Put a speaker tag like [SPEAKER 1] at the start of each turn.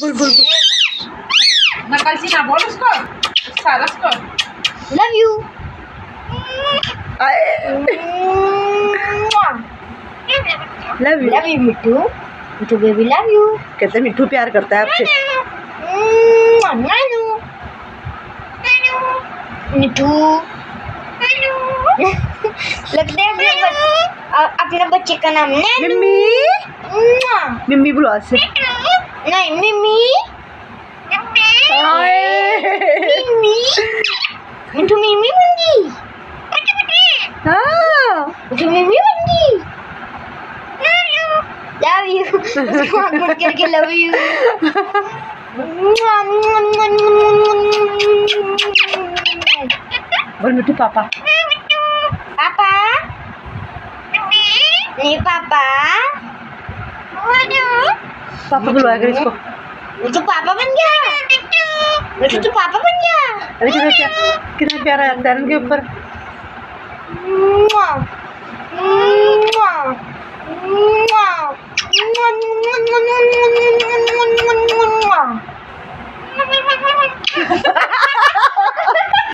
[SPEAKER 1] बोल बोल बोल।
[SPEAKER 2] नकल सी ना बोल उसको, सारस को।
[SPEAKER 3] Love you.
[SPEAKER 1] Love you.
[SPEAKER 3] Love you Mittu. Mittu baby love you.
[SPEAKER 1] कहते मिट्टू प्यार करता है आपसे।
[SPEAKER 3] नानू। मिट्टू। लगता है अपने बच्चे का नाम नैनू।
[SPEAKER 1] मिम्मी मिम्मी बोलो आज से।
[SPEAKER 3] नहीं मिम्मी। मिम्मी। मिट्टू मिम्मी बन गई।
[SPEAKER 1] हाँ
[SPEAKER 3] मिट्टू मिम्मी बन गई। Love you. उसको हाथ मुड़ करके लव यू।
[SPEAKER 1] बोल मिट्टू पापा।
[SPEAKER 3] पापा। नहीं पापा।
[SPEAKER 1] पापा बुलवाया कर इसको।
[SPEAKER 3] मिट्टू पापा बन गया। मिट्टू तो पापा बन गया।
[SPEAKER 1] अरे कितना प्यारा लगता है इनके ऊपर।